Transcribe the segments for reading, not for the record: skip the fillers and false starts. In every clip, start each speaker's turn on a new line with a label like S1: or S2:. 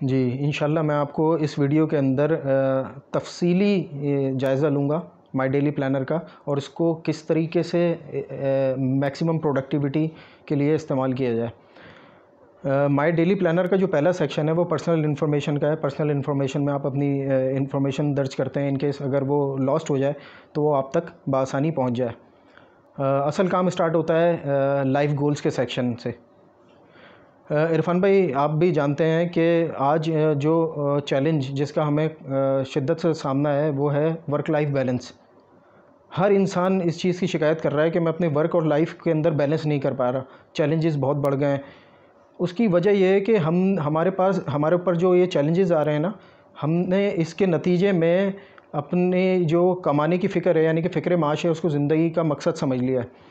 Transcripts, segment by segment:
S1: जी, इंशाल्लाह मैं आपको इस वीडियो के अंदर तफ़सीली जायज़ा लूँगा माय डेली प्लानर का और इसको किस तरीके से मैक्सिमम प्रोडक्टिविटी के लिए इस्तेमाल किया जाए। माय डेली प्लानर का जो पहला सेक्शन है वो पर्सनल इन्फॉर्मेशन का है। पर्सनल इन्फॉर्मेशन में आप अपनी इन्फॉर्मेशन दर्ज करते हैं, इन केस अगर वो लॉस्ट हो जाए तो वो आप तक बआसानी पहुँच जाए। असल काम स्टार्ट होता है लाइफ गोल्स के सेक्शन से। इरफ़ान भाई, आप भी जानते हैं कि आज जो चैलेंज जिसका हमें शिद्दत से सामना है वो है वर्क लाइफ बैलेंस। हर इंसान इस चीज़ की शिकायत कर रहा है कि मैं अपने वर्क और लाइफ के अंदर बैलेंस नहीं कर पा रहा, चैलेंजेस बहुत बढ़ गए हैं। उसकी वजह यह है कि हमारे ऊपर जो ये चैलेंजेस आ रहे हैं ना, हमने इसके नतीजे में अपने जो कमाने की फ़िक्र है, यानी कि फ़िक्र माश है, उसको ज़िंदगी का मकसद समझ लिया है।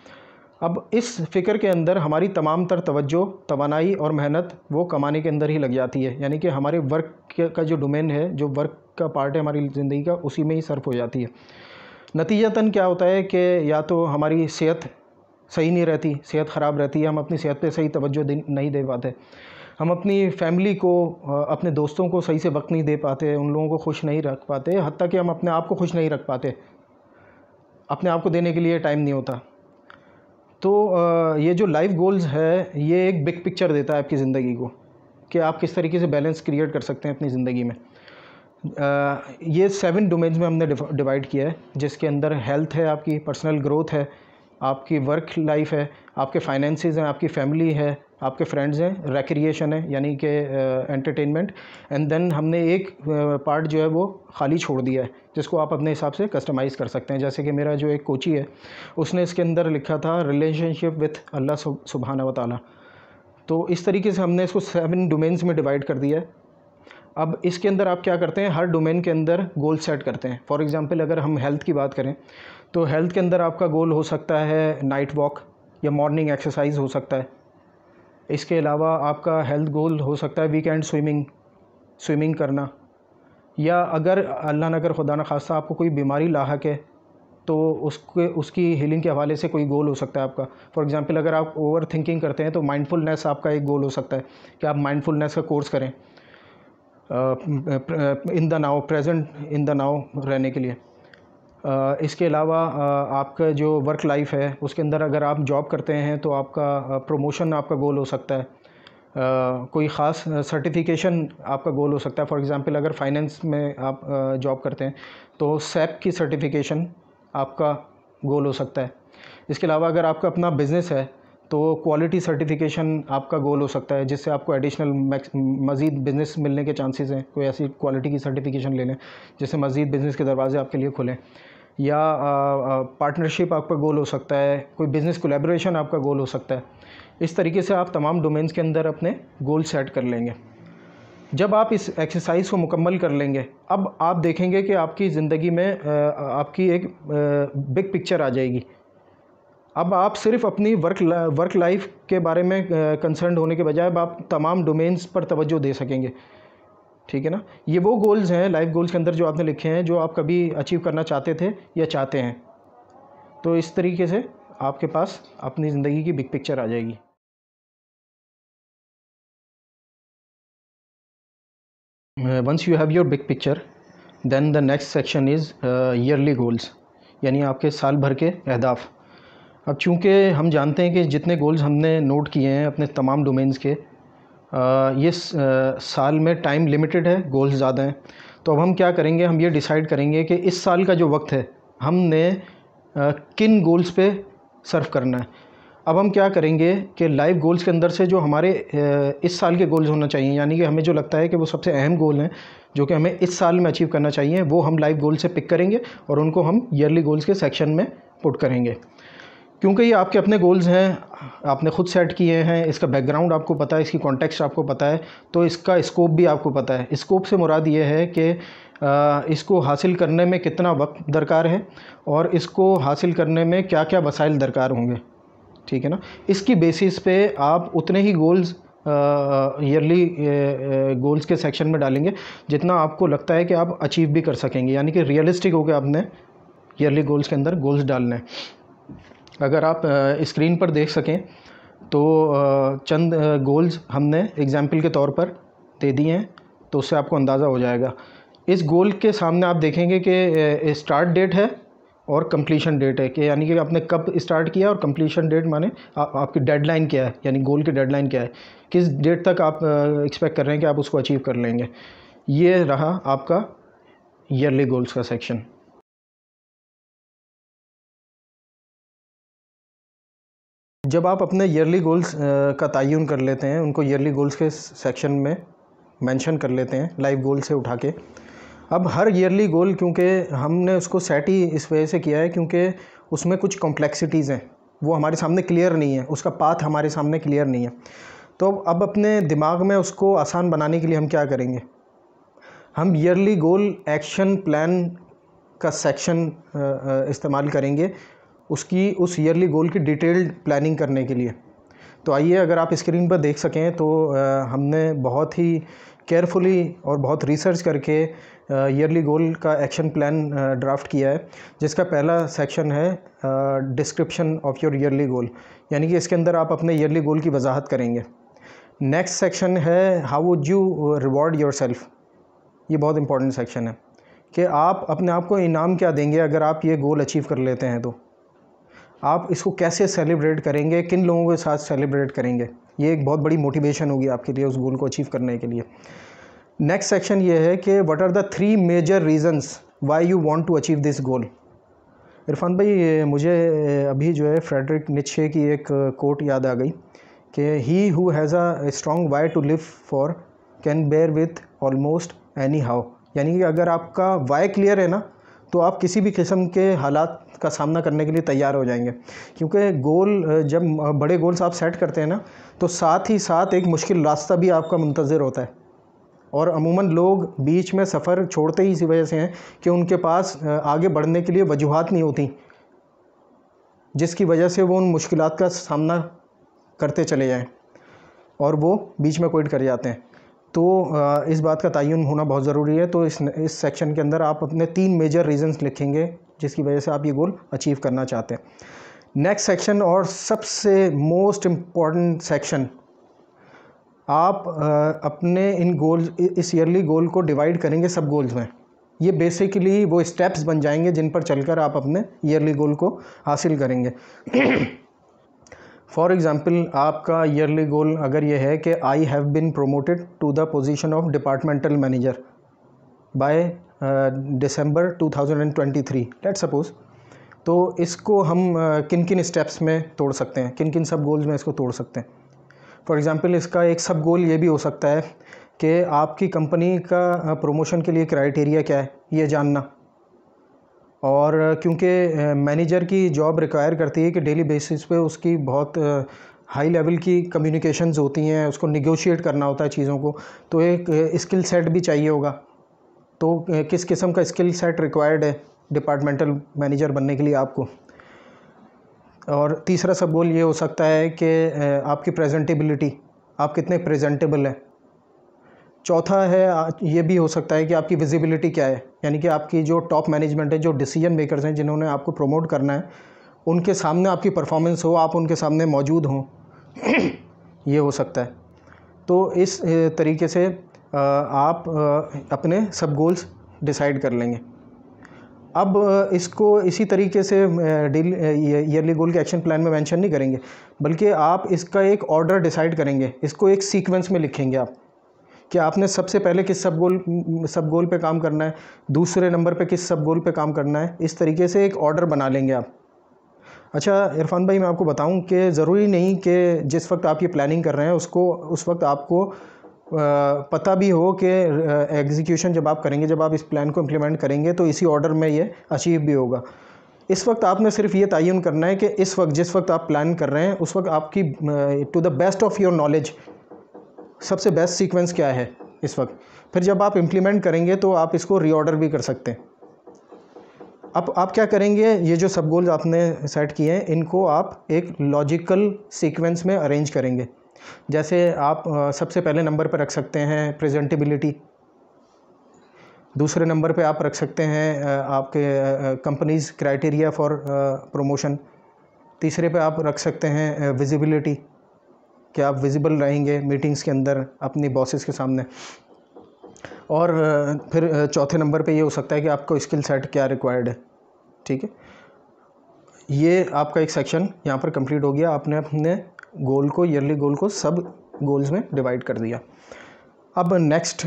S1: अब इस फ़िक्र के अंदर हमारी तमाम तर तवज्जो, तवानाई और मेहनत वो कमाने के अंदर ही लग जाती है, यानी कि हमारे वर्क का जो डोमेन है, जो वर्क का पार्ट है हमारी ज़िंदगी का, उसी में ही सर्फ हो जाती है। नतीजतन क्या होता है कि या तो हमारी सेहत सही नहीं रहती, सेहत ख़राब रहती है, हम अपनी सेहत पे सही तवज्जो नहीं दे पाते, हम अपनी फैमिली को, अपने दोस्तों को सही से वक्त नहीं दे पाते, उन लोगों को खुश नहीं रख पाते, हत्ता कि हम अपने आप को खुश नहीं रख पाते, अपने आप को देने के लिए टाइम नहीं होता। तो ये जो लाइफ गोल्स है ये एक बिग पिक्चर देता है आपकी ज़िंदगी को, कि आप किस तरीके से बैलेंस क्रिएट कर सकते हैं अपनी ज़िंदगी में। ये 7 डोमेन्स में हमने डिवाइड किया है, जिसके अंदर हेल्थ है, आपकी पर्सनल ग्रोथ है, आपकी वर्क लाइफ है, आपके फाइनेंसेस हैं, आपकी फैमिली है, आपके फ्रेंड्स हैं, रिक्रिएशन है यानी कि एंटरटेनमेंट, एंड देन हमने एक पार्ट जो है वो खाली छोड़ दिया है, जिसको आप अपने हिसाब से कस्टमाइज़ कर सकते हैं। जैसे कि मेरा जो एक कोची है उसने इसके अंदर लिखा था रिलेशनशिप विथ अल्लाह सुब्हाना व तआला। तो इस तरीके से हमने इसको 7 डोमेन्स में डिवाइड कर दिया है। अब इसके अंदर आप क्या करते हैं, हर डोमेन के अंदर गोल सेट करते हैं। फॉर एग्ज़ाम्पल अगर हम हेल्थ की बात करें तो हेल्थ के अंदर आपका गोल हो सकता है नाइट वॉक या मॉर्निंग एक्सरसाइज हो सकता है। इसके अलावा आपका हेल्थ गोल हो सकता है वीकेंड स्विमिंग करना, या अगर अल्लाह न कर खुदा न खास्ता आपको कोई बीमारी लाहक है तो उसकी हीलिंग के हवाले से कोई गोल हो सकता है आपका। फॉर एग्ज़ाम्पल अगर आप ओवर थिंकिंग करते हैं तो माइंडफुलनेस आपका एक गोल हो सकता है कि आप माइंडफुलनेस का कोर्स करें, in the now, present in the now रहने के लिए। इसके अलावा आपका जो वर्क लाइफ है उसके अंदर अगर आप जॉब करते हैं तो आपका प्रमोशन आपका गोल हो सकता है, कोई ख़ास सर्टिफिकेशन आपका गोल हो सकता है। फॉर एग्ज़ाम्पल अगर फाइनेंस में आप जॉब करते हैं तो सैप की सर्टिफिकेशन आपका गोल हो सकता है। इसके अलावा अगर आपका अपना बिज़नेस है तो क्वालिटी सर्टिफिकेशन आपका गोल हो सकता है, जिससे आपको एडिशनल मज़ीद बिज़नेस मिलने के चांसेस हैं। कोई ऐसी क्वालिटी की सर्टिफिकेशन ले लें जिससे मज़ीद बिज़नेस के दरवाजे आपके लिए खुलें, या पार्टनरशिप आपका गोल हो सकता है, कोई बिज़नेस कोलैबोरेशन आपका गोल हो सकता है। इस तरीके से आप तमाम डोमेन्स के अंदर अपने गोल सेट कर लेंगे। जब आप इस एक्सरसाइज को मुकम्मल कर लेंगे, अब आप देखेंगे कि आपकी ज़िंदगी में आपकी एक बिग पिक्चर आ जाएगी। अब आप सिर्फ अपनी वर्क लाइफ के बारे में कंसर्न होने के बजाय अब आप तमाम डोमेन्स पर तवज्जो दे सकेंगे, ठीक है ना। ये वो गोल्स हैं लाइफ गोल्स के अंदर जो आपने लिखे हैं, जो आप कभी अचीव करना चाहते थे या चाहते हैं। तो इस तरीके से आपके पास अपनी ज़िंदगी की बिग पिक्चर आ जाएगी। Once you have your big picture, then the next section is yearly goals, यानी आपके साल भर के अहदाफ़। अब चूँकि हम जानते हैं कि जितने गोल्स हमने नोट किए हैं अपने तमाम डोमेन्स के, ये साल में टाइम लिमिटेड है, गोल्स ज़्यादा हैं। तो अब हम क्या करेंगे, हम ये डिसाइड करेंगे कि इस साल का जो वक्त है हमने किन गोल्स पे सर्व करना है। अब हम क्या करेंगे कि लाइफ गोल्स के अंदर से जो हमारे इस साल के गोल्स होना चाहिए, यानी कि हमें जो लगता है कि वो सबसे अहम गोल हैं जो कि हमें इस साल में अचीव करना चाहिए, वो हम लाइफ गोल से पिक करेंगे और उनको हम ईयरली गोल्स के सेक्शन में पुट करेंगे। क्योंकि ये आपके अपने गोल्स हैं, आपने ख़ुद सेट किए हैं, इसका बैकग्राउंड आपको पता है, इसकी कॉन्टेक्स्ट आपको पता है, तो इसका स्कोप भी आपको पता है। स्कोप से मुराद ये है कि इसको हासिल करने में कितना वक्त दरकार है और इसको हासिल करने में क्या क्या वसाइल दरकार होंगे, ठीक है ना। इसकी बेसिस पे आप उतने ही गोल्स ईयरली गोल्स के सेक्शन में डालेंगे जितना आपको लगता है कि आप अचीव भी कर सकेंगे, यानी कि रियलिस्टिक होकर आपने ईयरली गोल्स के अंदर गोल्स डालने हैं। अगर आप स्क्रीन पर देख सकें तो चंद गोल्स हमने एग्ज़ाम्पल के तौर पर दे दिए हैं। तो उससे आपको अंदाज़ा हो जाएगा। इस गोल के सामने आप देखेंगे कि स्टार्ट डेट है और कंप्लीशन डेट है, कि यानी कि आपने कब स्टार्ट किया, और कंप्लीशन डेट माने आपकी डेडलाइन क्या है, यानी गोल की डेडलाइन क्या है, किस डेट तक आप एक्सपेक्ट कर रहे हैं कि आप उसको अचीव कर लेंगे। ये रहा आपका ईयरली गोल्स का सेक्शन। जब आप अपने ईयरली गोल्स का तयन कर लेते हैं, उनको ईयरली गोल्स के सेक्शन में मेंशन कर लेते हैं लाइव गोल से उठा के, अब हर ईयरली गोल, क्योंकि हमने उसको सेट ही इस वजह से किया है क्योंकि उसमें कुछ कॉम्प्लेक्सिटीज़ हैं, वो हमारे सामने क्लियर नहीं है, उसका पाथ हमारे सामने क्लियर नहीं है। तो अब अपने दिमाग में उसको आसान बनाने के लिए हम क्या करेंगे, हम ईयरली गोल एक्शन प्लान का सेक्शन इस्तेमाल करेंगे उस ईयरली गोल की डिटेल्ड प्लानिंग करने के लिए। तो आइए, अगर आप स्क्रीन पर देख सकें तो हमने बहुत ही केयरफुली और बहुत रिसर्च करके ईयरली गोल का एक्शन प्लान ड्राफ्ट किया है, जिसका पहला सेक्शन है डिस्क्रिप्शन ऑफ योर ईयरली गोल, यानी कि इसके अंदर आप अपने ईयरली गोल की वजाहत करेंगे। नेक्स्ट सेक्शन है how would you reward your self. ये बहुत इंपॉर्टेंट सेक्शन है कि आप अपने आप को इनाम क्या देंगे अगर आप ये गोल अचीव कर लेते हैं, तो आप इसको कैसे सेलिब्रेट करेंगे, किन लोगों के साथ सेलिब्रेट करेंगे। ये एक बहुत बड़ी मोटिवेशन होगी आपके लिए उस गोल को अचीव करने के लिए। नेक्स्ट सेक्शन ये है कि what are the 3 major reasons why you want to achieve this goal. Irfan भाई, मुझे अभी जो है फ्रेडरिक नीत्शे की एक कोट याद आ गई कि he who has a strong why to live for can bear with almost any how. यानी कि अगर आपका वाई क्लियर है ना, तो आप किसी भी किस्म के हालात का सामना करने के लिए तैयार हो जाएंगे। क्योंकि गोल, जब बड़े गोल्स आप सेट करते हैं ना, तो साथ ही साथ एक मुश्किल रास्ता भी आपका मुंतज़िर होता है, और अमूमन लोग बीच में सफ़र छोड़ते ही इसी वजह से हैं कि उनके पास आगे बढ़ने के लिए वजूहात नहीं होती, जिसकी वजह से वो उन मुश्किलात का सामना करते चले जाएं और वो बीच में क्विट कर जाते हैं। तो इस बात का तयन होना बहुत ज़रूरी है। तो इस सेक्शन के अंदर आप अपने 3 मेजर रीज़न्स लिखेंगे जिसकी वजह से आप ये गोल अचीव करना चाहते हैं। नेक्स्ट सेक्शन और सबसे मोस्ट इम्पॉर्टेंट सेक्शन, आप अपने इन गोल, इस ईयरली गोल को डिवाइड करेंगे सब गोल्स में। ये बेसिकली वो स्टेप्स बन जाएंगे जिन पर चलकर आप अपने ईयरली गोल को हासिल करेंगे। फॉर एग्ज़ाम्पल, आपका ईयरली गोल अगर ये है कि I have been promoted to the position of departmental manager by December 2023, let's suppose, तो इसको हम किन किन स्टेप्स में तोड़ सकते हैं, किन किन सब गोल्स में इसको तोड़ सकते हैं। फॉर एग्ज़ाम्पल, इसका एक सब गोल ये भी हो सकता है कि आपकी कंपनी का प्रमोशन के लिए क्राइटेरिया क्या है ये जानना, और क्योंकि मैनेजर की जॉब रिक्वायर करती है कि डेली बेसिस पे उसकी बहुत हाई लेवल की कम्युनिकेशंस होती हैं, उसको निगोशिएट करना होता है चीज़ों को, तो एक स्किल सेट भी चाहिए होगा। तो किस किस्म का स्किल सेट रिक्वायर्ड है डिपार्टमेंटल मैनेजर बनने के लिए आपको। और तीसरा सब गोल ये हो सकता है कि आपकी प्रेजेंटेबिलिटी, आप कितने प्रेजेंटेबल हैं। चौथा है ये भी हो सकता है कि आपकी विजिबिलिटी क्या है, यानी कि आपकी जो टॉप मैनेजमेंट है, जो डिसीजन मेकर्स हैं जिन्होंने आपको प्रमोट करना है, उनके सामने आपकी परफॉर्मेंस हो, आप उनके सामने मौजूद हों। ये हो सकता है। तो इस तरीके से आप अपने सब गोल्स डिसाइड कर लेंगे। अब इसको इसी तरीके से ईयरली गोल के एक्शन प्लान में मेंशन नहीं करेंगे, बल्कि आप इसका एक ऑर्डर डिसाइड करेंगे, इसको एक सीक्वेंस में लिखेंगे आप कि आपने सबसे पहले किस सब गोल पे काम करना है, दूसरे नंबर पे किस सब गोल पे काम करना है। इस तरीके से एक ऑर्डर बना लेंगे आप। अच्छा इरफान भाई, मैं आपको बताऊं कि ज़रूरी नहीं कि जिस वक्त आप ये प्लानिंग कर रहे हैं उस वक्त आपको पता भी हो कि एग्जीक्यूशन जब आप करेंगे, जब आप इस प्लान को इम्प्लीमेंट करेंगे तो इसी ऑर्डर में ये अचीव भी होगा। इस वक्त आपने सिर्फ ये तयन करना है कि इस वक्त जिस वक्त आप प्लान कर रहे हैं उस वक्त आपकी to the best of your knowledge सबसे बेस्ट सीक्वेंस क्या है इस वक्त। फिर जब आप इम्प्लीमेंट करेंगे तो आप इसको रीऑर्डर भी कर सकते हैं। अब आप क्या करेंगे, ये जो सब गोल्स आपने सेट किए हैं इनको आप एक लॉजिकल सीक्वेंस में अरेंज करेंगे। जैसे आप सबसे पहले नंबर पर रख सकते हैं प्रेजेंटेबिलिटी, दूसरे नंबर पे आप रख सकते हैं आपके कंपनीज़ क्राइटेरिया फॉर प्रमोशन, तीसरे पे आप रख सकते हैं विजिबिलिटी कि आप विजिबल रहेंगे मीटिंग्स के अंदर अपनी बॉसेस के सामने, और फिर चौथे नंबर पे ये हो सकता है कि आपको स्किल सेट क्या रिक्वायर्ड है। ठीक है, ये आपका एक सेक्शन यहाँ पर कंप्लीट हो गया। आपने अपने गोल को, ईयरली गोल को सब गोल्स में डिवाइड कर दिया। अब नेक्स्ट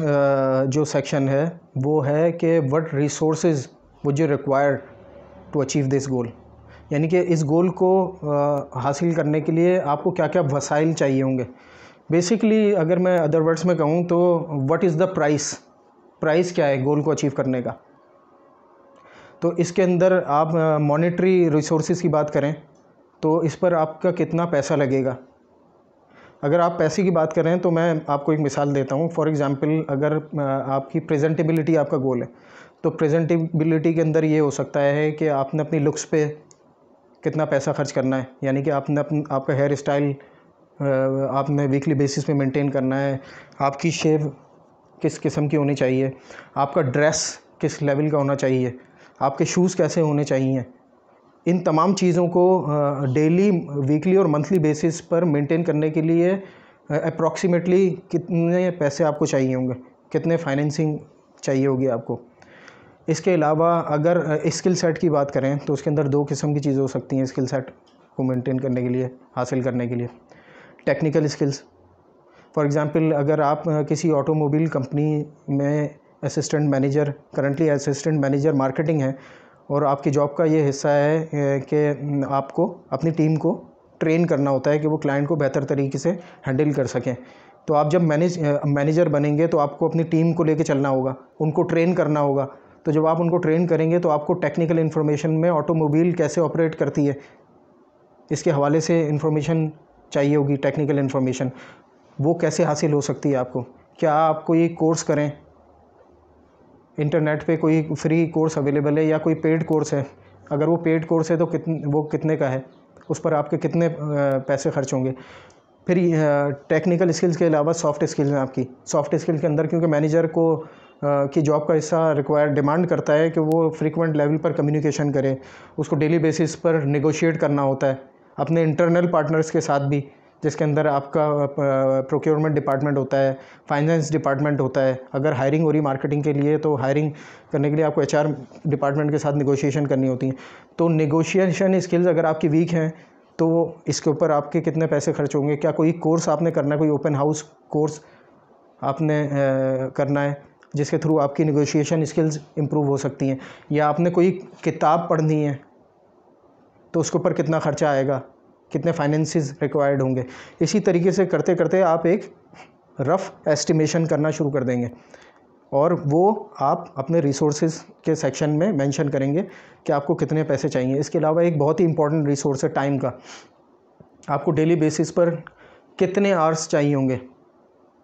S1: जो सेक्शन है वो है कि what resources would you require to achieve this goal, यानी कि इस गोल को हासिल करने के लिए आपको क्या क्या वसाइल चाहिए होंगे। बेसिकली अगर मैं अदर वर्ड्स में कहूँ तो व्हाट इज़ द प्राइस क्या है गोल को अचीव करने का। तो इसके अंदर आप मॉनेटरी रिसोर्सेज की बात करें तो इस पर आपका कितना पैसा लगेगा। अगर आप पैसे की बात करें तो मैं आपको एक मिसाल देता हूँ। फॉर एग्ज़ाम्पल, अगर आपकी प्रेजेंटेबिलिटी आपका गोल है तो प्रेजेंटेबिलिटी के अंदर ये हो सकता है कि आपने अपनी लुक्स पे कितना पैसा खर्च करना है, यानी कि आपने आपका हेयर स्टाइल आपने वीकली बेसिस पे मेंटेन करना है, आपकी शेव किस किस्म की होनी चाहिए, आपका ड्रेस किस लेवल का होना चाहिए, आपके शूज़ कैसे होने चाहिए। इन तमाम चीज़ों को डेली, वीकली और मंथली बेसिस पर मेंटेन करने के लिए अप्रॉक्सीमेटली कितने पैसे आपको चाहिए होंगे, कितने फाइनेंसिंग चाहिए होगी आपको। इसके अलावा अगर स्किल सेट की बात करें तो उसके अंदर दो किस्म की चीज़ें हो सकती हैं स्किल सेट को मेंटेन करने के लिए, हासिल करने के लिए। टेक्निकल स्किल्स, फॉर एग्ज़ाम्पल अगर आप किसी ऑटोमोबाइल कंपनी में assistant manager, currently assistant manager marketing है और आपकी जॉब का ये हिस्सा है कि आपको अपनी टीम को ट्रेन करना होता है कि वो क्लाइंट को बेहतर तरीके से हैंडल कर सकें। तो आप जब मैनेजर बनेंगे तो आपको अपनी टीम को लेके चलना होगा, उनको ट्रेन करना होगा। तो जब आप उनको ट्रेन करेंगे तो आपको टेक्निकल इन्फॉर्मेशन में ऑटोमोबाइल कैसे ऑपरेट करती है इसके हवाले से इन्फॉर्मेशन चाहिए होगी। टेक्निकल इन्फॉर्मेशन वो कैसे हासिल हो सकती है आपको। क्या आप कोई कोर्स करें, इंटरनेट पे कोई फ्री कोर्स अवेलेबल है या कोई पेड कोर्स है। अगर वो पेड कोर्स है तो वो कितने का है, उस पर आपके कितने पैसे खर्च होंगे। फिर टेक्निकल स्किल्स के अलावा सॉफ्ट स्किल्स हैं आपकी। सॉफ्ट स्किल के अंदर क्योंकि मैनेजर को की जॉब का हिस्सा डिमांड करता है कि वो फ्रीक्वेंट लेवल पर कम्युनिकेशन करे, उसको डेली बेसिस पर नेगोशिएट करना होता है अपने इंटरनल पार्टनर्स के साथ भी, जिसके अंदर आपका प्रोक्योरमेंट डिपार्टमेंट होता है, फाइनेंस डिपार्टमेंट होता है। अगर हायरिंग हो रही मार्केटिंग के लिए तो हायरिंग करने के लिए आपको एचआर डिपार्टमेंट के साथ नेगोशिएशन करनी होती है। तो नेगोशिएशन स्किल्स अगर आपकी वीक हैं तो इसके ऊपर आपके कितने पैसे खर्च होंगे। क्या कोई कोर्स आपने करना है, कोई ओपन हाउस कोर्स आपने करना है जिसके थ्रू आपकी नेगोशिएशन स्किल्स इम्प्रूव हो सकती हैं, या आपने कोई किताब पढ़नी है तो उसके ऊपर कितना खर्चा आएगा, कितने फाइनेंसेस रिक्वायर्ड होंगे। इसी तरीके से करते करते आप एक रफ़ एस्टिमेशन करना शुरू कर देंगे और वो आप अपने रिसोर्सेज के सेक्शन में मेंशन करेंगे कि आपको कितने पैसे चाहिए। इसके अलावा एक बहुत ही इंपॉर्टेंट रिसोर्स है टाइम का। आपको डेली बेसिस पर कितने आवर्स चाहिए होंगे,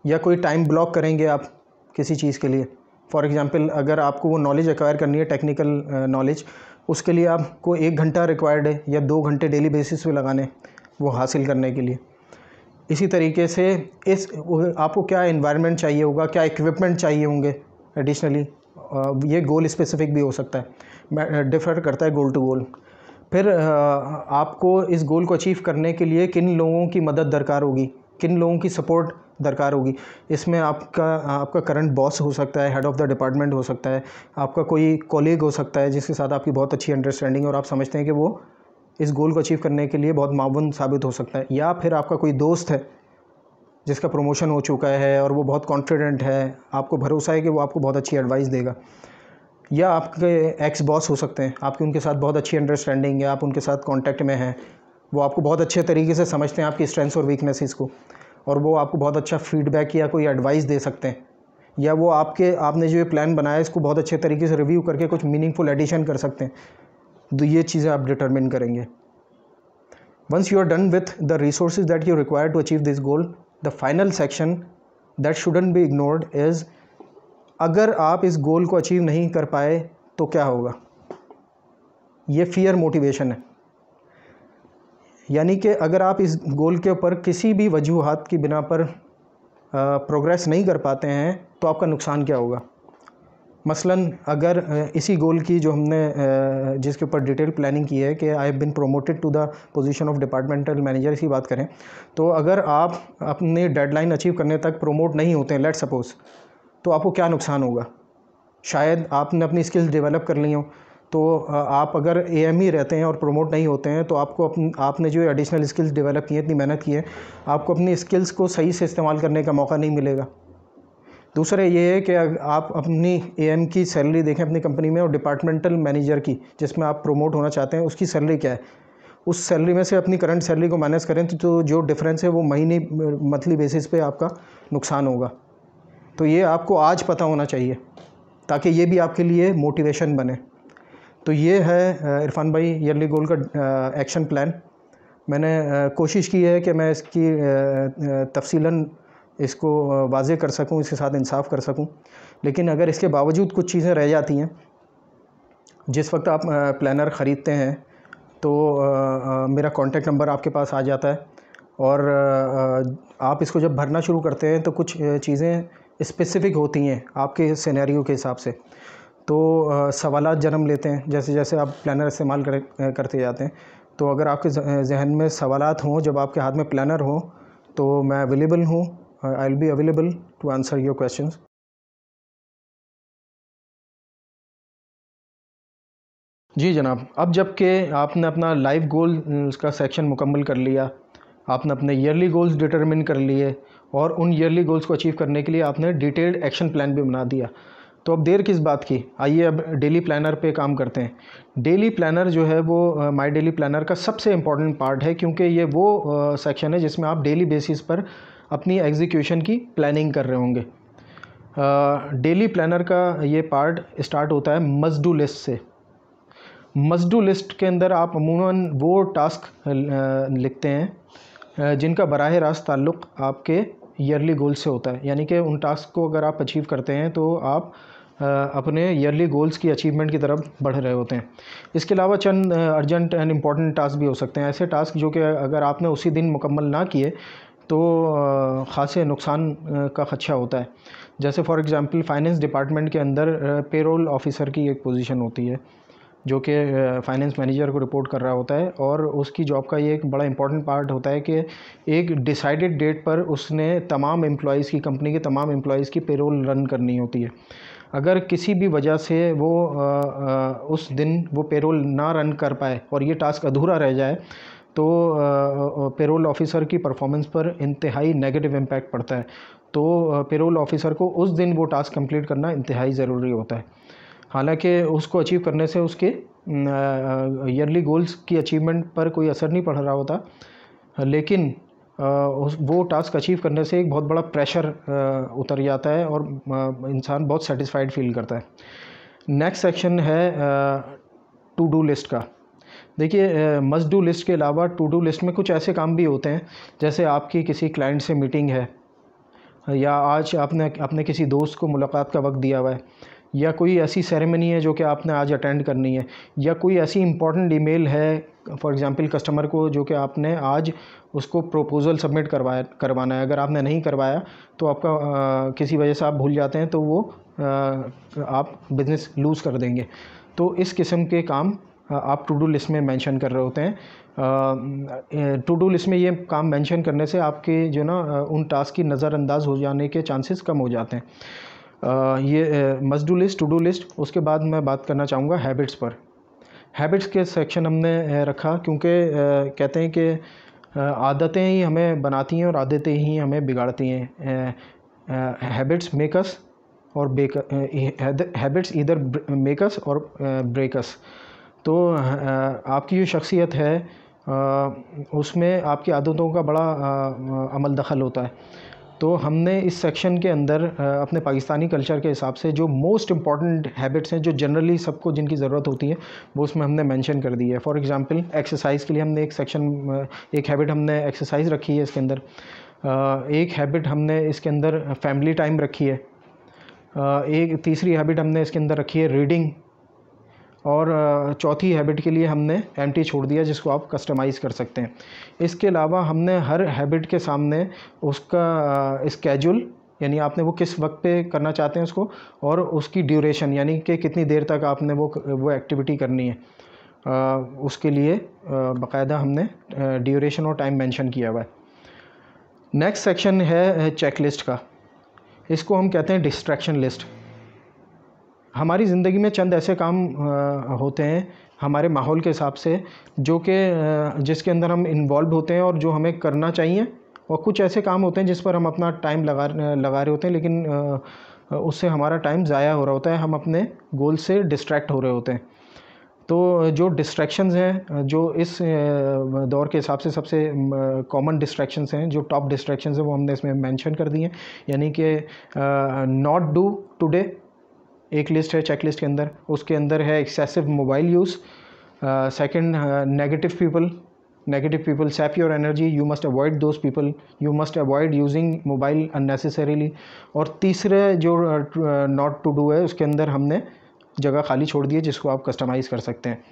S1: या कोई टाइम ब्लॉक करेंगे आप किसी चीज़ के लिए। फॉर एग्ज़ाम्पल अगर आपको वो नॉलेज एक्वायर करनी है, टेक्निकल नॉलेज, उसके लिए आपको 1 घंटा रिक्वायर्ड है या 2 घंटे डेली बेसिस पे लगाने वो हासिल करने के लिए। इसी तरीके से आपको क्या एनवायरनमेंट चाहिए होगा, क्या इक्विपमेंट चाहिए होंगे एडिशनली, ये गोल स्पेसिफिक भी हो सकता है, डिफ़र करता है गोल टू गोल। फिर आपको इस गोल को अचीव करने के लिए किन लोगों की मदद दरकार होगी, किन लोगों की सपोर्ट दरकार होगी। इसमें आपका करंट बॉस हो सकता है, हेड ऑफ़ द डिपार्टमेंट हो सकता है, आपका कोई कॉलीग हो सकता है जिसके साथ आपकी बहुत अच्छी अंडरस्टैंडिंग और आप समझते हैं कि वो इस गोल को अचीव करने के लिए बहुत मावन साबित हो सकता है। या फिर आपका कोई दोस्त है जिसका प्रमोशन हो चुका है और वो बहुत कॉन्फिडेंट है, आपको भरोसा है कि वो आपको बहुत अच्छी एडवाइस देगा। या आपके एक्स बॉस हो सकते हैं, आपकी उनके साथ बहुत अच्छी अंडरस्टैंडिंग है, आप उनके साथ कांटेक्ट में हैं, वो आपको बहुत अच्छे तरीके से समझते हैं आपकी स्ट्रेंथ्स और वीकनेसेस को, और वो आपको बहुत अच्छा फीडबैक या कोई एडवाइस दे सकते हैं। या वो आपने जो ये प्लान बनाया है इसको बहुत अच्छे तरीके से रिव्यू करके कुछ मीनिंगफुल एडिशन कर सकते हैं। तो ये चीज़ें आप डिटरमिन करेंगे। Once you are done with the resources that you require to achieve this goal, the final section that shouldn't be ignored is, अगर आप इस गोल को अचीव नहीं कर पाए तो क्या होगा। ये फियर मोटिवेशन है, यानी कि अगर आप इस गोल के ऊपर किसी भी वजूहात की बिना पर प्रोग्रेस नहीं कर पाते हैं तो आपका नुकसान क्या होगा। मसलन अगर इसी गोल की जो हमने जिसके ऊपर डिटेल प्लानिंग की है कि I have been promoted to the position of departmental manager, इसकी बात करें तो अगर आप अपनी डेडलाइन अचीव करने तक प्रोमोट नहीं होते हैं, लेट्स सपोज, तो आपको क्या नुकसान होगा। शायद आपने अपनी स्किल्स डेवलप कर ली हो, तो आप अगर AM ही रहते हैं और प्रमोट नहीं होते हैं, तो आपने जो एडिशनल स्किल्स डेवलप की हैं, इतनी मेहनत की है, आपको अपनी स्किल्स को सही से इस्तेमाल करने का मौका नहीं मिलेगा। दूसरा ये है कि आप अपनी AM की सैलरी देखें अपनी कंपनी में, और डिपार्टमेंटल मैनेजर की, जिसमें आप प्रमोट होना चाहते हैं, उसकी सैलरी क्या है। उस सैलरी में से अपनी करंट सैलरी को माइनस करें तो जो डिफरेंस है वो महीने मंथली बेसिस पे आपका नुकसान होगा। तो ये आपको आज पता होना चाहिए, ताकि ये भी आपके लिए मोटिवेशन बने। तो ये है इरफान भाई ईयरली गोल का एक्शन प्लान। मैंने कोशिश की है कि मैं इसकी तफसीलन इसको वाज़े कर सकूं, इसके साथ इंसाफ कर सकूं। लेकिन अगर इसके बावजूद कुछ चीज़ें रह जाती हैं, जिस वक्त आप प्लानर ख़रीदते हैं तो मेरा कॉन्टैक्ट नंबर आपके पास आ जाता है, और आप इसको जब भरना शुरू करते हैं तो कुछ चीज़ें स्पेसिफ़िक होती हैं आपके सिनेरियो के हिसाब से। तो सवालात जन्म लेते हैं जैसे जैसे आप प्लानर इस्तेमाल करते जाते हैं। तो अगर आपके जहन में सवालात हों, जब आपके हाथ में प्लानर हो, तो मैं अवेलेबल हूँ। I will be available to answer your questions. जी जनाब, अब जबकि आपने अपना लाइफ गोल का सेक्शन मुकम्मल कर लिया, आपने अपने ईयरली गोल्स डिटरमिन कर लिए, और उन ईयरली गोल्स को अचीव करने के लिए आपने डिटेल्ड एक्शन प्लान भी बना दिया, तो अब देर किस बात की। आइए अब डेली प्लानर पे काम करते हैं। डेली प्लानर जो है वो माई डेली प्लानर का सबसे इम्पॉर्टेंट पार्ट है, क्योंकि ये वो सेक्शन है जिसमें आप डेली बेसिस पर अपनी एग्जीक्यूशन की प्लानिंग कर रहे होंगे। डेली प्लानर का ये पार्ट स्टार्ट होता है मस्ट डू लिस्ट से। मस्ट डू लिस्ट के अंदर आप अमूमन वो टास्क लिखते हैं जिनका बराह रास्त ताल्लुक़ आपके ईयरली गोल से होता है, यानी कि उन टास्क को अगर आप अचीव करते हैं तो आप अपने ईयरली गोल्स की अचीवमेंट की तरफ बढ़ रहे होते हैं। इसके अलावा चंद अर्जेंट एंड इम्पॉर्टेंट टास्क भी हो सकते हैं, ऐसे टास्क जो कि अगर आपने उसी दिन मुकम्मल ना किए तो ख़ासे नुकसान का ख़दशा होता है। जैसे फॉर एग्ज़ाम्पल फ़ाइनेंस डिपार्टमेंट के अंदर पेरोल ऑफ़िसर की एक पोजीशन होती है, जो कि फ़ाइनेंस मैनेजर को रिपोर्ट कर रहा होता है, और उसकी जॉब का ये एक बड़ा इंपॉर्टेंट पार्ट होता है कि एक डिसाइडेड डेट पर उसने तमाम एम्प्लॉइज़ की, कंपनी के तमाम एम्प्लॉइज़ की पेरोल रन करनी होती है। अगर किसी भी वजह से वो उस दिन वो पेरोल ना रन कर पाए और ये टास्क अधूरा रह जाए, तो पेरोल ऑफ़िसर की परफॉर्मेंस पर इंतहाई नेगेटिव इम्पैक्ट पड़ता है। तो पेरोल ऑफ़िसर को उस दिन वो टास्क कंप्लीट करना इंतहाई ज़रूरी होता है। हालांकि उसको अचीव करने से उसके ईयरली गोल्स की अचीवमेंट पर कोई असर नहीं पड़ रहा होता, लेकिन वो टास्क अचीव करने से एक बहुत बड़ा प्रेशर उतर जाता है और इंसान बहुत सेटिस्फाइड फील करता है। नेक्स्ट सेक्शन है टू डू लिस्ट का। देखिए, मस्ट डू लिस्ट के अलावा टू डू लिस्ट में कुछ ऐसे काम भी होते हैं, जैसे आपकी किसी क्लाइंट से मीटिंग है, या आज आपने अपने किसी दोस्त को मुलाकात का वक्त दिया हुआ है, या कोई ऐसी सेरेमनी है जो कि आपने आज अटेंड करनी है, या कोई ऐसी इंपॉर्टेंट ईमेल है फॉर एग्ज़ाम्पल कस्टमर को जो कि आपने आज उसको प्रपोज़ल सबमिट करवाना है। अगर आपने नहीं करवाया तो आपका किसी वजह से आप भूल जाते हैं तो वो आप बिज़नेस लूज़ कर देंगे। तो इस किस्म के काम आप टू डू लिस्ट में मेंशन कर रहे होते हैं। टू डू लिस्ट में ये काम मेंशन करने से आपके जो ना उन टास्क की नज़रअंदाज हो जाने के चांसेस कम हो जाते हैं। ये must do list, to do list. उसके बाद मैं बात करना चाहूँगा हैबिट्स पर। हैबिट्स के सेक्शन हमने रखा क्योंकि कहते हैं कि आदतें ही हमें बनाती हैं और आदतें ही हमें बिगाड़ती हैं। हैबिट्स मेक अस और हैबिट्स ईदर मेक अस और ब्रेक अस। तो आपकी जो शख्सियत है उसमें आपकी आदतों का बड़ा अमल दखल होता है। तो हमने इस सेक्शन के अंदर अपने पाकिस्तानी कल्चर के हिसाब से जो मोस्ट इम्पॉर्टेंट हैबिट्स हैं जो जनरली सबको जिनकी ज़रूरत होती है वो उसमें हमने मेंशन कर दी है। फॉर एग्ज़ाम्पल एक्सरसाइज के लिए हमने एक हैबिट हमने एक्सरसाइज रखी है इसके अंदर। एक हैबिट हमने इसके अंदर फैमिली टाइम रखी है। एक तीसरी हैबिट हमने इसके अंदर रखी है रीडिंग। और चौथी हैबिट के लिए हमने एम्प्टी छोड़ दिया जिसको आप कस्टमाइज़ कर सकते हैं। इसके अलावा हमने हर हैबिट के सामने उसका स्केड्यूल, यानी आपने वो किस वक्त पे करना चाहते हैं उसको, और उसकी ड्यूरेशन यानी कि कितनी देर तक आपने वो एक्टिविटी करनी है, उसके लिए बाकायदा हमने ड्यूरेशन और टाइम मेंशन किया हुआ है। नेक्स्ट सेक्शन है चेकलिस्ट का। इसको हम कहते हैं डिस्ट्रैक्शन लिस्ट। हमारी ज़िंदगी में चंद ऐसे काम होते हैं हमारे माहौल के हिसाब से जो कि जिसके अंदर हम इन्वॉल्व होते हैं और जो हमें करना चाहिए, और कुछ ऐसे काम होते हैं जिस पर हम अपना टाइम लगा रहे होते हैं, लेकिन उससे हमारा टाइम ज़ाया हो रहा होता है, हम अपने गोल से डिस्ट्रैक्ट हो रहे होते हैं। तो जो डिस्ट्रैक्शंस हैं, जो इस दौर के हिसाब से सबसे कॉमन डिस्ट्रैक्शंस हैं, जो टॉप डिस्ट्रैक्शंस हैं, वो हमने इसमें मेंशन कर दी हैं। यानी कि नॉट डू टुडे एक लिस्ट है चेक लिस्ट के अंदर, उसके अंदर है excessive mobile use. Second, negative people SAP your energy, you must avoid those people, you must avoid using mobile unnecessarily. और तीसरे जो नॉट टू डू है, उसके अंदर हमने जगह खाली छोड़ दी है जिसको आप कस्टमाइज़ कर सकते हैं।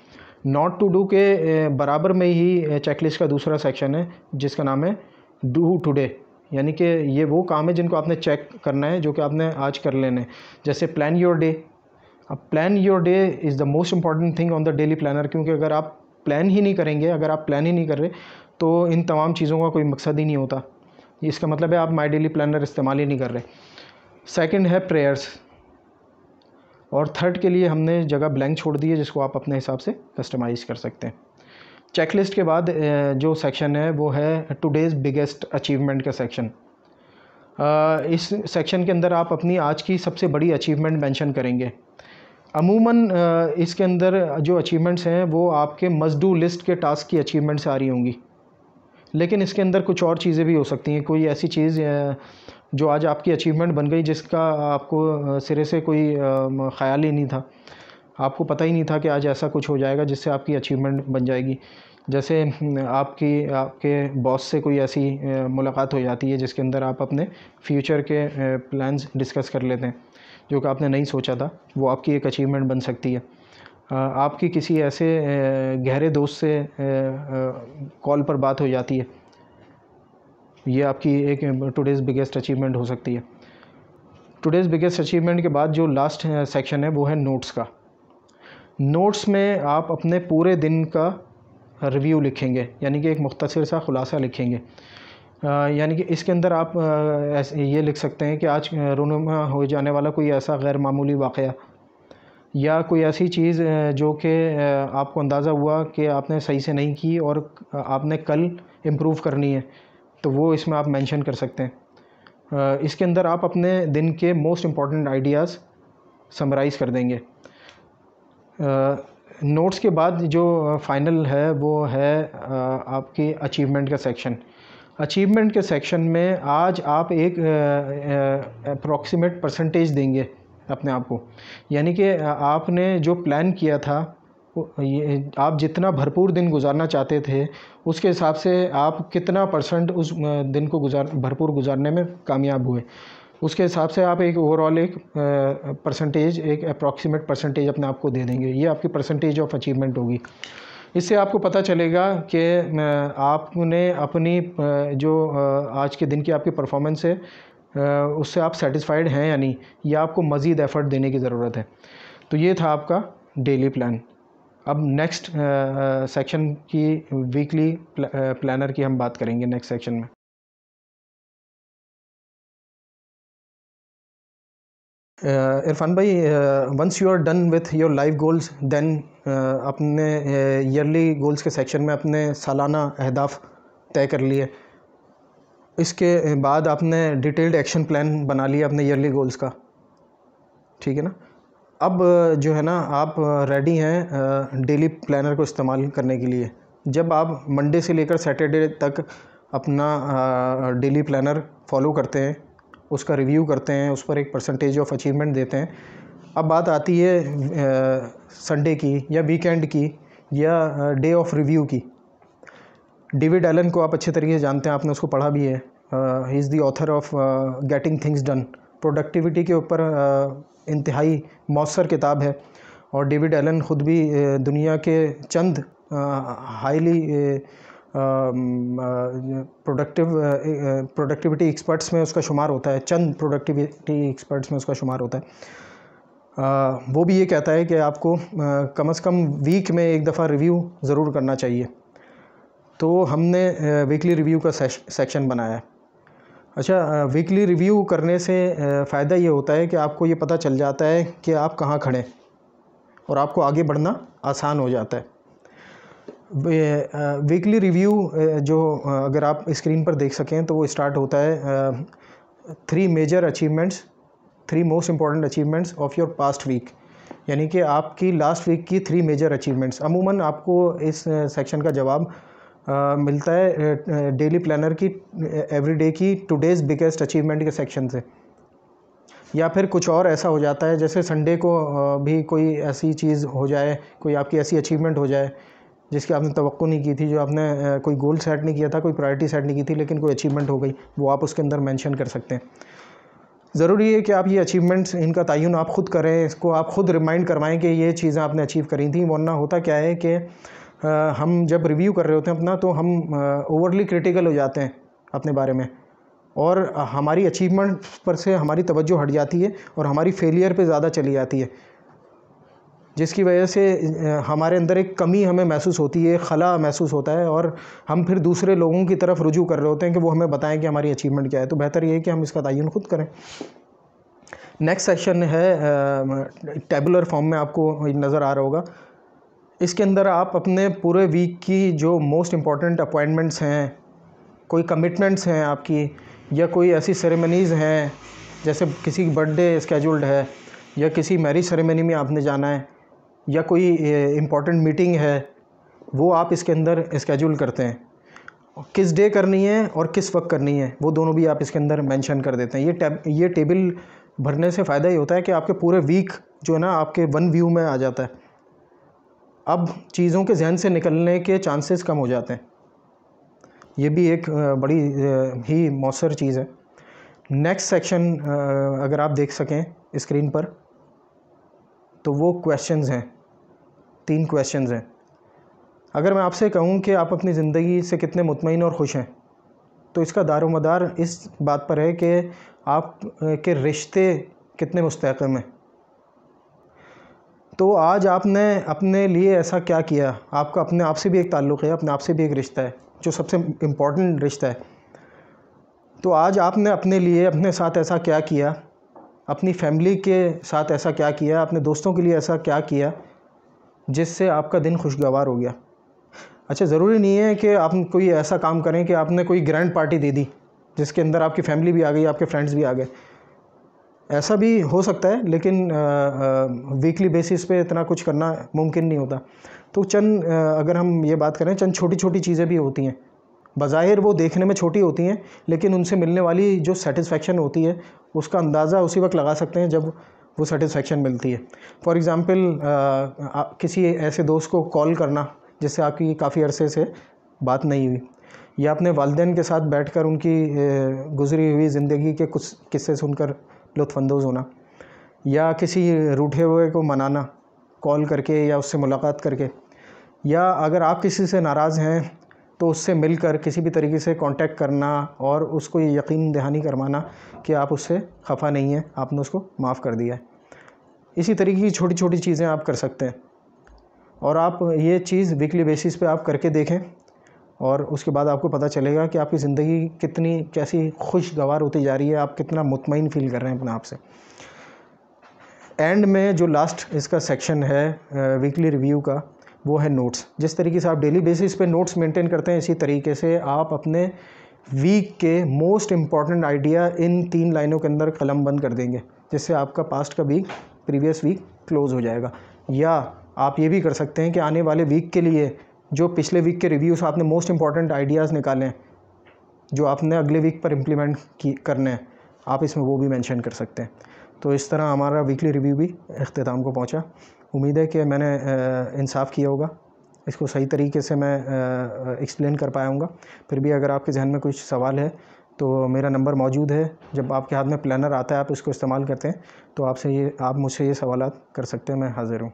S1: नॉट टू डू के बराबर में ही चेकलिस्ट का दूसरा सेक्शन है जिसका नाम है डू टुडे, यानी कि ये वो काम है जिनको आपने चेक करना है, जो कि आपने आज कर लेने। जैसे प्लान योर डे। अब plan your day is the most important thing on the daily planner, क्योंकि अगर आप प्लान ही नहीं करेंगे, अगर आप प्लान ही नहीं कर रहे, तो इन तमाम चीज़ों का कोई मकसद ही नहीं होता। इसका मतलब है आप माई डेली प्लानर इस्तेमाल ही नहीं कर रहे। सेकंड है प्रेयर्स, और थर्ड के लिए हमने जगह ब्लैंक छोड़ दी है जिसको आप अपने हिसाब से कस्टमाइज़ कर सकते हैं। चेकलिस्ट के बाद जो सेक्शन है वो है टुडेज़ बिगेस्ट अचीवमेंट का सेक्शन। इस सेक्शन के अंदर आप अपनी आज की सबसे बड़ी अचीवमेंट मेंशन करेंगे। अमूमन इसके अंदर जो अचीवमेंट्स हैं वो आपके मस्ट डू लिस्ट के टास्क की अचीवमेंट से आ रही होंगी, लेकिन इसके अंदर कुछ और चीज़ें भी हो सकती हैं। कोई ऐसी चीज़ जो आज आपकी अचीवमेंट बन गई जिसका आपको सिरे से कोई ख़याल ही नहीं था, आपको पता ही नहीं था कि आज ऐसा कुछ हो जाएगा जिससे आपकी अचीवमेंट बन जाएगी। जैसे आपके बॉस से कोई ऐसी मुलाकात हो जाती है जिसके अंदर आप अपने फ्यूचर के प्लान्स डिस्कस कर लेते हैं जो कि आपने नहीं सोचा था, वो आपकी एक अचीवमेंट बन सकती है। आपकी किसी ऐसे गहरे दोस्त से कॉल पर बात हो जाती है, ये आपकी एक टुडेज़ बिगेस्ट अचीवमेंट हो सकती है। टुडेज़ बिगेस्ट अचीवमेंट के बाद जो लास्ट सेक्शन है वो है नोट्स का। नोट्स में आप अपने पूरे दिन का रिव्यू लिखेंगे, यानी कि एक मुख्तसर सा खुलासा लिखेंगे। यानी कि इसके अंदर आप ये लिख सकते हैं कि आज रूनुमा हो जाने वाला कोई ऐसा गैर मामूली वाक़या या कोई ऐसी चीज़ जो कि आपको अंदाज़ा हुआ कि आपने सही से नहीं की और आपने कल इम्प्रूव करनी है, तो वो इसमें आप मेंशन कर सकते हैं। इसके अंदर आप अपने दिन के मोस्ट इम्पॉर्टेंट आइडियाज़ समराइज़ कर देंगे। नोट्स के बाद जो फाइनल है वो है आपकी अचीवमेंट का सेक्शन। अचीवमेंट के सेक्शन में आज आप एक अप्रॉक्सीमेट परसेंटेज देंगे अपने आप को, यानी कि आपने जो प्लान किया था, ये आप जितना भरपूर दिन गुजारना चाहते थे उसके हिसाब से आप कितना परसेंट उस दिन को भरपूर गुजारने में कामयाब हुए, उसके हिसाब से आप एक ओवरऑल एक परसेंटेज, एक अप्रॉक्सीमेट परसेंटेज अपने आप को दे देंगे। ये आपकी परसेंटेज ऑफ अचीवमेंट होगी। इससे आपको पता चलेगा कि आपने अपनी जो आज के दिन की आपकी परफॉर्मेंस है उससे आप सेटिस्फाइड हैं या नहीं, या आपको मज़ीद एफ़र्ट देने की ज़रूरत है। तो ये था आपका डेली प्लान। अब नेक्स्ट सेक्शन की वीकली प्लानर की हम बात करेंगे नेक्स्ट सेक्शन में। इरफान भाई, once you are done with your life goals, then अपने ईयरली गोल्स के सेक्शन में अपने सालाना अहदाफ तय कर लिए। इसके बाद आपने डिटेल्ड एक्शन प्लान बना लिया अपने ईयरली गोल्स का, ठीक है ना। अब जो है ना, आप रेडी हैं डेली प्लानर को इस्तेमाल करने के लिए। जब आप मंडे से लेकर सैटरडे तक अपना डेली प्लानर फॉलो करते हैं, उसका रिव्यू करते हैं, उस पर एक परसेंटेज ऑफ अचीवमेंट देते हैं। अब बात आती है संडे की या वीकेंड की या डे ऑफ रिव्यू की। डेविड एलन को आप अच्छे तरीके से जानते हैं, आपने उसको पढ़ा भी है। He is the author of getting things done. Productivity के ऊपर इंतहाई मौसर किताब है, और डेविड एलन ख़ुद भी दुनिया के चंद हाईली प्रोडक्टिविटी एक्सपर्ट्स में उसका शुमार होता है, चंद प्रोडक्टिविटी एक्सपर्ट्स में उसका शुमार होता है। वो भी ये कहता है कि आपको कम से कम वीक में एक दफ़ा रिव्यू ज़रूर करना चाहिए। तो हमने वीकली रिव्यू का सेक्शन बनाया है। अच्छा, वीकली रिव्यू करने से फ़ायदा ये होता है कि आपको ये पता चल जाता है कि आप कहाँ खड़े हैं और आपको आगे बढ़ना आसान हो जाता है। वीकली रिव्यू जो अगर आप स्क्रीन पर देख सकें तो वो स्टार्ट होता है 3 major achievements, 3 most important achievements of your past week, यानी कि आपकी लास्ट वीक की 3 मेजर अचीवमेंट्स। अमूमन आपको इस सेक्शन का जवाब मिलता है डेली प्लानर की एवरीडे की टुडेज़ बिगेस्ट अचीवमेंट के सेक्शन से, या फिर कुछ और ऐसा हो जाता है जैसे संडे को भी कोई ऐसी चीज़ हो जाए, कोई आपकी ऐसी अचीवमेंट हो जाए जिसकी आपने तवक्को नहीं की थी, जो आपने कोई गोल सेट नहीं किया था, कोई प्रायोरिटी सेट नहीं की थी, लेकिन कोई अचीवमेंट हो गई, वो आप उसके अंदर मेंशन कर सकते हैं। ज़रूरी है कि आप ये अचीवमेंट्स, इनका तयन आप ख़ुद करें, इसको आप ख़ुद रिमाइंड करवाएं कि ये चीज़ें आपने अचीव करी थी। वरना होता क्या है कि हम जब रिव्यू कर रहे होते हैं अपना, तो हम ओवरली क्रिटिकल हो जाते हैं अपने बारे में, और हमारी अचीवमेंट पर से हमारी तवज्जो हट जाती है और हमारी फेलियर पे ज़्यादा चली जाती है, जिसकी वजह से हमारे अंदर एक कमी हमें महसूस होती है, खला महसूस होता है, और हम फिर दूसरे लोगों की तरफ रुजू कर रहे होते हैं कि वो हमें बताएं कि हमारी अचीवमेंट क्या है। तो बेहतर ये है कि हम इसका तयन खुद करें। नेक्स्ट सेक्शन है टेबुलर फॉर्म में, आपको नज़र आ रहा होगा। इसके अंदर आप अपने पूरे वीक की जो मोस्ट इम्पॉर्टेंट अपॉइंटमेंट्स हैं, कोई कमिटमेंट्स हैं आपकी, या कोई ऐसी सेरेमनीज़ हैं जैसे किसी की बर्थडे स्केड्यूल्ड है, या किसी मैरिज सेरेमनी में आपने जाना है, या कोई इम्पॉर्टेंट मीटिंग है, वो आप इसके अंदर स्केड्यूल करते हैं। किस डे करनी है और किस वक्त करनी है, वो दोनों भी आप इसके अंदर मेंशन कर देते हैं। ये टेबल भरने से फ़ायदा ये होता है कि आपके पूरे वीक जो है ना, आपके वन व्यू में आ जाता है। अब चीज़ों के जहन से निकलने के चांसेस कम हो जाते हैं। ये भी एक बड़ी ही मौसर चीज़ है। नेक्स्ट सेक्शन अगर आप देख सकें स्क्रीन पर, तो वो क्वेश्चंस हैं, 3 क्वेश्चंस हैं। अगर मैं आपसे कहूँ कि आप अपनी ज़िंदगी से कितने मुतमईन और ख़ुश हैं, तो इसका दारोमदार इस बात पर है कि आप के रिश्ते कितने मुस्तहकम हैं। तो आज आपने अपने लिए ऐसा क्या किया? आपका अपने आप से भी एक ताल्लुक़ है, अपने आप से भी एक रिश्ता है जो सबसे इम्पॉर्टेंट रिश्ता है। तो आज आपने अपने लिए, अपने साथ ऐसा क्या किया, अपनी फैमिली के साथ ऐसा क्या किया, अपने दोस्तों के लिए ऐसा क्या किया जिससे आपका दिन खुशगवार हो गया। अच्छा, ज़रूरी नहीं है कि आप कोई ऐसा काम करें कि आपने कोई ग्रैंड पार्टी दे दी जिसके अंदर आपकी फैमिली भी आ गई, आपके फ्रेंड्स भी आ गए। ऐसा भी हो सकता है, लेकिन वीकली बेसिस पे इतना कुछ करना मुमकिन नहीं होता। तो चंद अगर हम ये बात करें, चंद छोटी छोटी चीज़ें भी होती हैं, बज़ाहिर वो देखने में छोटी होती हैं, लेकिन उनसे मिलने वाली जो सेटिस्फेक्शन होती है उसका अंदाज़ा उसी वक्त लगा सकते हैं जब वो सेटिस्फेक्शन मिलती है। फॉर एग्ज़ाम्पल, किसी ऐसे दोस्त को कॉल करना जिससे आपकी काफ़ी अरसे से बात नहीं हुई, या अपने वालिदैन के साथ बैठकर उनकी गुज़री हुई ज़िंदगी के कुछ किस्से सुनकर लुत्फ़अंदोज़ होना, या किसी रूठे हुए को मनाना कॉल करके या उससे मुलाकात करके, या अगर आप किसी से नाराज़ हैं तो उससे मिलकर किसी भी तरीके से कांटेक्ट करना और उसको ये यकीन दहानी करवाना कि आप उससे खफा नहीं हैं, आपने उसको माफ़ कर दिया है। इसी तरीके की छोटी छोटी चीज़ें आप कर सकते हैं, और आप ये चीज़ वीकली बेसिस पे आप करके देखें, और उसके बाद आपको पता चलेगा कि आपकी ज़िंदगी कितनी कैसी खुशगवार होती जा रही है, आप कितना मुतमईन फ़ील कर रहे हैं अपने आप से। एंड में जो लास्ट इसका सेक्शन है वीकली रिव्यू का, वो है नोट्स। जिस तरीके से आप डेली बेसिस पे नोट्स मेंटेन करते हैं, इसी तरीके से आप अपने वीक के मोस्ट इम्पॉर्टेंट आइडिया इन 3 लाइनों के अंदर कलम बंद कर देंगे, जिससे आपका पास्ट का वीक, प्रीवियस वीक क्लोज़ हो जाएगा। या आप ये भी कर सकते हैं कि आने वाले वीक के लिए जो पिछले वीक के रिव्यू से आपने मोस्ट इम्पॉर्टेंट आइडियाज़ निकालें जो आपने अगले वीक पर इम्प्लीमेंट करने हैं, आप इसमें वो भी मेंशन कर सकते हैं। तो इस तरह हमारा वीकली रिव्यू भी इख्तिताम को पहुंचा। उम्मीद है कि मैंने इंसाफ किया होगा, इसको सही तरीके से मैं एक्सप्लेन कर पाया हूँगा। फिर भी अगर आपके जहन में कुछ सवाल है तो मेरा नंबर मौजूद है। जब आपके हाथ में प्लानर आता है, आप इसको इस्तेमाल करते हैं, तो आप मुझसे ये सवालात कर सकते हैं, मैं हाज़िर हूँ।